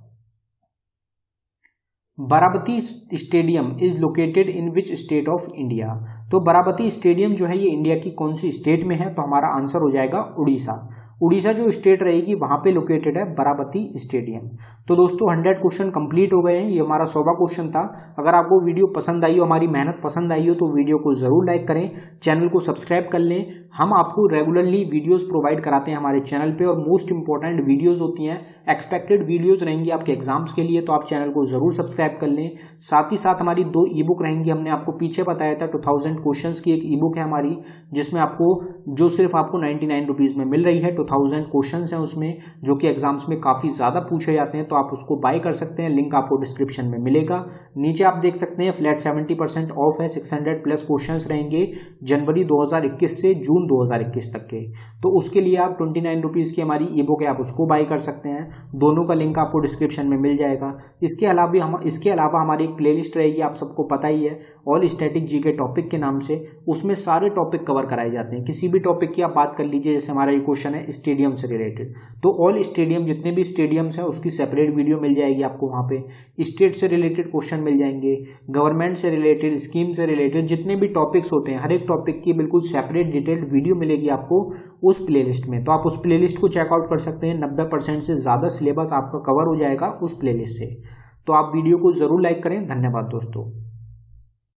Barabati stadium is located in which state of India. तो बाराबती स्टेडियम जो है ये इंडिया की कौन सी स्टेट में है, तो हमारा आंसर हो जाएगा उड़ीसा। उड़ीसा जो स्टेट रहेगी वहां पे लोकेटेड है बाराबती स्टेडियम। तो दोस्तों 100 क्वेश्चन कंप्लीट हो गए हैं, ये हमारा 100वां क्वेश्चन था। अगर आपको वीडियो पसंद आई हो, हमारी मेहनत पसंद आई हो, तो वीडियो को जरूर लाइक करें, चैनल को सब्सक्राइब कर लें। हम आपको रेगुलरली वीडियोस प्रोवाइड कराते हैं हमारे चैनल पे, और मोस्ट इंपॉर्टेंट वीडियोस होती हैं, एक्सपेक्टेड वीडियोस रहेंगी आपके एग्जाम्स के लिए, तो आप चैनल को जरूर सब्सक्राइब कर लें। साथ ही साथ हमारी 2 ई बुक रहेंगी। हमने आपको पीछे बताया था 2000 क्वेश्चंस की एक ई बुक है हमारी, जिसमें आपको जो सिर्फ आपको 99 रुपीज़ में मिल रही है। 2000 क्वेश्चंस हैं उसमें जो कि एग्जाम्स में काफ़ी ज़्यादा पूछे जाते हैं, तो आप उसको बाय कर सकते हैं। लिंक आपको डिस्क्रिप्शन में मिलेगा। नीचे आप देख सकते हैं फ्लैट 70% ऑफ है। 600+ क्वेश्चंस रहेंगे जनवरी 2021 से जून 2021 तक के। तो उसके लिए आप 29 रुपीज़ की हमारी ई बुक है, आप उसको बाय कर सकते हैं। दोनों का लिंक आपको डिस्क्रिप्शन में मिल जाएगा। इसके अलावा हमारी एक प्लेलिस्ट रहेगी, आप सबको पता ही है, ऑल स्टैटिक जीके टॉपिक के नाम से। उसमें सारे टॉपिक कवर कराए जाते हैं। किसी भी टॉपिक की आप बात कर लीजिए, जैसे हमारा ये क्वेश्चन है स्टेडियम से रिलेटेड, तो ऑल स्टेडियम जितने भी स्टेडियम्स हैं उसकी सेपरेट वीडियो मिल जाएगी आपको। वहाँ पे स्टेट से रिलेटेड क्वेश्चन मिल जाएंगे, गवर्नमेंट से रिलेटेड, स्कीम से रिलेटेड जितने भी टॉपिक्स होते हैं, हर एक टॉपिक की बिल्कुल सेपरेट डिटेल्ड वीडियो मिलेगी आपको उस प्लेलिस्ट में। तो आप उस प्लेलिस्ट को चेकआउट कर सकते हैं। 90% से ज़्यादा सिलेबस आपका कवर हो जाएगा उस प्लेलिस्ट से। तो आप वीडियो को ज़रूर लाइक करें। धन्यवाद दोस्तों।